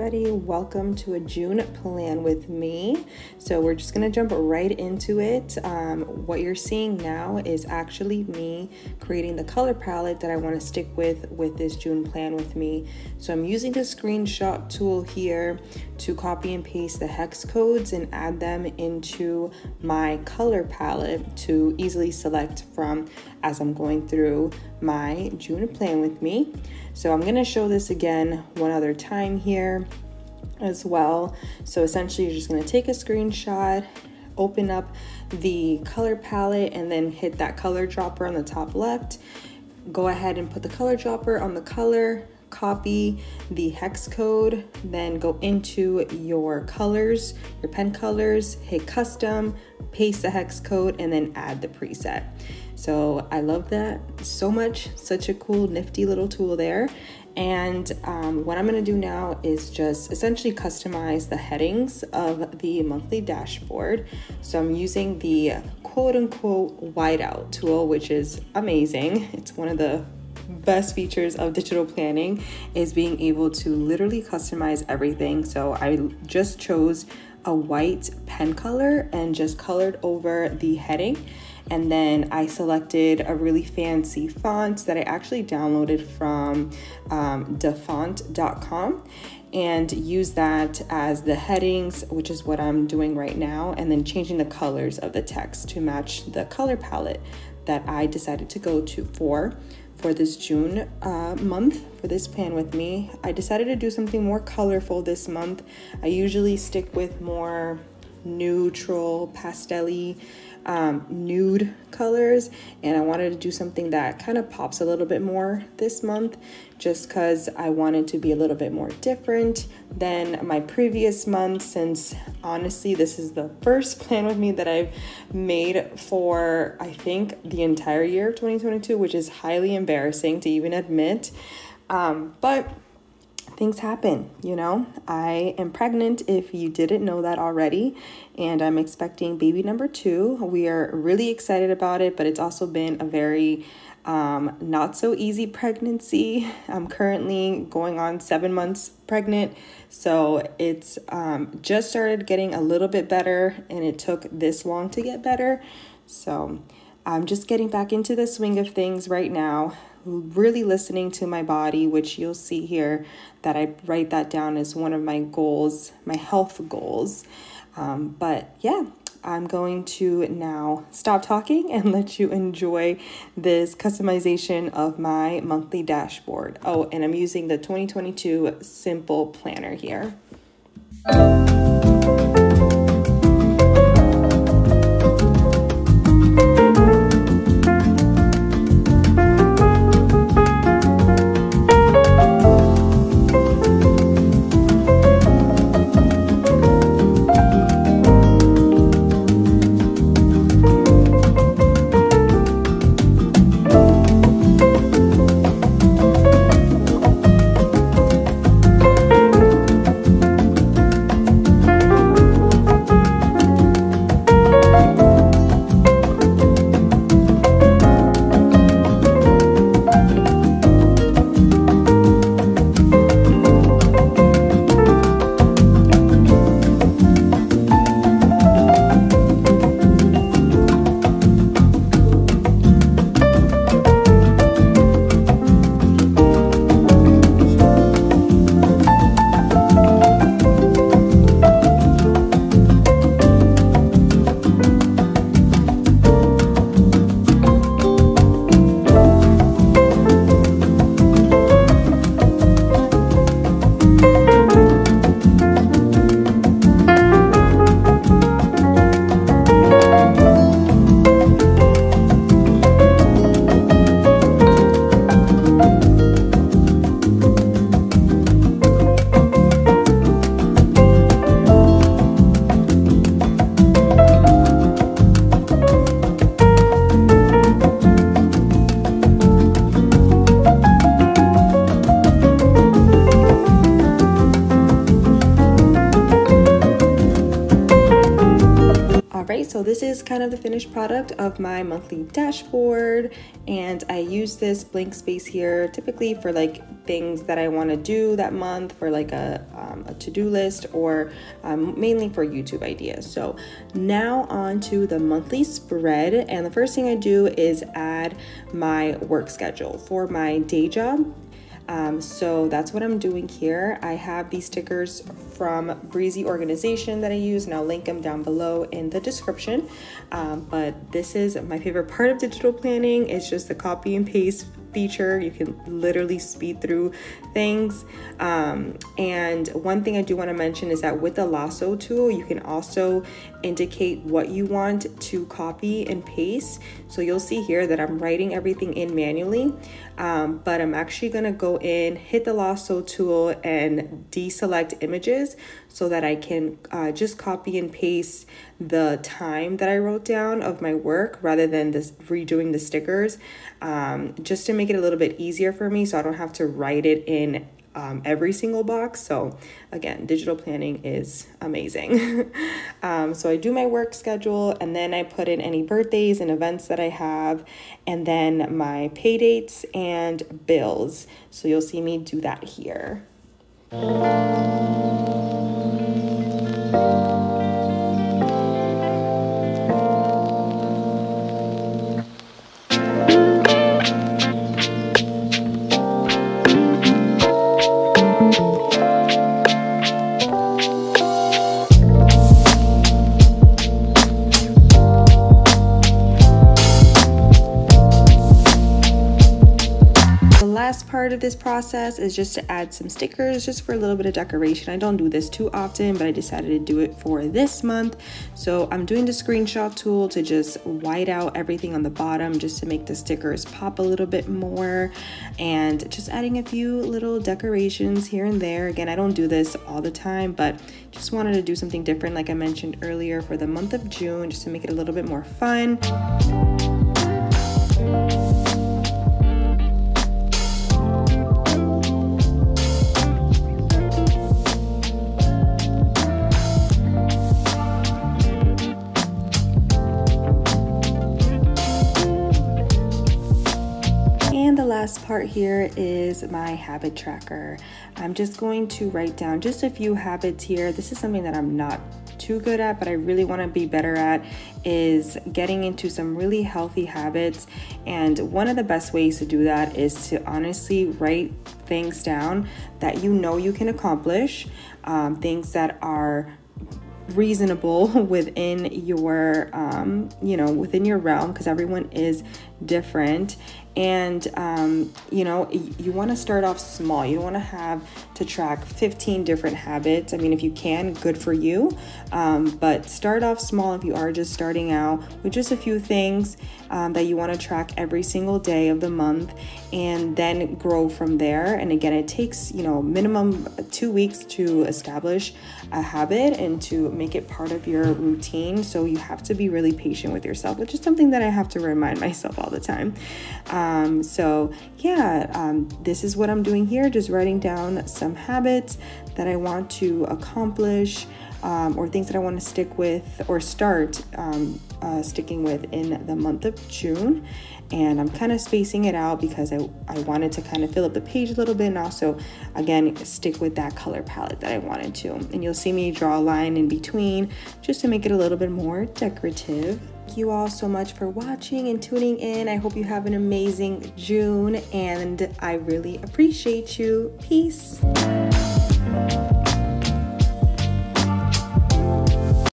everybody, welcome to a June plan with me. So we're just gonna jump right into it. What you're seeing now is actually me creating the color palette that I want to stick with this June plan with me. So I'm using the screenshot tool here to copy and paste the hex codes and add them into my color palette to easily select from as I'm going through my June plan with me. So I'm going to show this again one other time here as well. So essentially you're just going to take a screenshot, open up the color palette, and then hit that color dropper on the top left. Go ahead and put the color dropper on the color, copy the hex code, then go into your colors, your pen colors, hit custom, paste the hex code, and then add the preset. So I love that so much, such a cool nifty little tool there. And what I'm gonna do now is just essentially customize the headings of the monthly dashboard. So I'm using the quote unquote whiteout tool, which is amazing. It's one of the best features of digital planning, is being able to literally customize everything. So I just chose a white pen color and just colored over the heading. And then I selected a really fancy font that I actually downloaded from dafont.com and use that as the headings, which is what I'm doing right now, and then changing the colors of the text to match the color palette that I decided to go to for this June month, for this plan with me. I decided to do something more colorful this month. I usually stick with more neutral, pastel-y, nude colors, and I wanted to do something that kind of pops a little bit more this month, just because I wanted to be a little bit more different than my previous month, since honestly this is the first plan with me that I've made for I think the entire year of 2022, which is highly embarrassing to even admit, but things happen, you know. I am pregnant, if you didn't know that already, and I'm expecting baby number 2. We are really excited about it, but it's also been a very not so easy pregnancy. I'm currently going on 7 months pregnant, so it's just started getting a little bit better, and it took this long to get better. So I'm just getting back into the swing of things right now, really listening to my body, which you'll see here that I write that down as one of my goals, my health goals. But yeah, I'm going to now stop talking and let you enjoy this customization of my monthly dashboard. Oh, and I'm using the 2022 Simple Planner here. Right, so this is kind of the finished product of my monthly dashboard, and I use this blank space here typically for like things that I want to do that month, for like a to-do list, or mainly for YouTube ideas. So now on to the monthly spread, and the first thing I do is add my work schedule for my day job. So that's what I'm doing here. I have these stickers from Breezy Organization that I use, and I'll link them down below in the description. But this is my favorite part of digital planning. It's just the copy and paste feature. You can literally speed through things. And one thing I do want to mention is that with the lasso tool, you can also indicate what you want to copy and paste. So you'll see here that I'm writing everything in manually, but I'm actually going to go in, hit the lasso tool, and deselect images so that I can just copy and paste the time that I wrote down of my work rather than this redoing the stickers, just to make it a little bit easier for me so I don't have to write it in every single box. So again, digital planning is amazing. So I do my work schedule, and then I put in any birthdays and events that I have, and then my pay dates and bills. So you'll see me do that here. Part of this process is just to add some stickers just for a little bit of decoration. I don't do this too often, but I decided to do it for this month. So I'm doing the screenshot tool to just white out everything on the bottom just to make the stickers pop a little bit more, and just adding a few little decorations here and there. Again, I don't do this all the time, but just wanted to do something different, like I mentioned earlier, for the month of June, just to make it a little bit more fun. Last part here is my habit tracker. I'm just going to write down just a few habits here. This is something that I'm not too good at, but I really want to be better at, is getting into some really healthy habits. And one of the best ways to do that is to honestly write things down that you know you can accomplish, things that are reasonable within your within your realm, because everyone is different. And you want to start off small. You don't want to have to track 15 different habits. I mean, if you can, good for you, but start off small if you are just starting out, with just a few things that you want to track every single day of the month, and then grow from there. And again, it takes minimum 2 weeks to establish a habit and to make it part of your routine. So you have to be really patient with yourself, which is something that I have to remind myself all the time. This is what I'm doing here, just writing down some habits that I want to accomplish, or things that I want to stick with or start sticking with in the month of June. And I'm kind of spacing it out because I wanted to kind of fill up the page a little bit, and also, again, stick with that color palette that I wanted to. And you'll see me draw a line in between just to make it a little bit more decorative. Thank you all so much for watching and tuning in. I hope you have an amazing June, and I really appreciate you. Peace.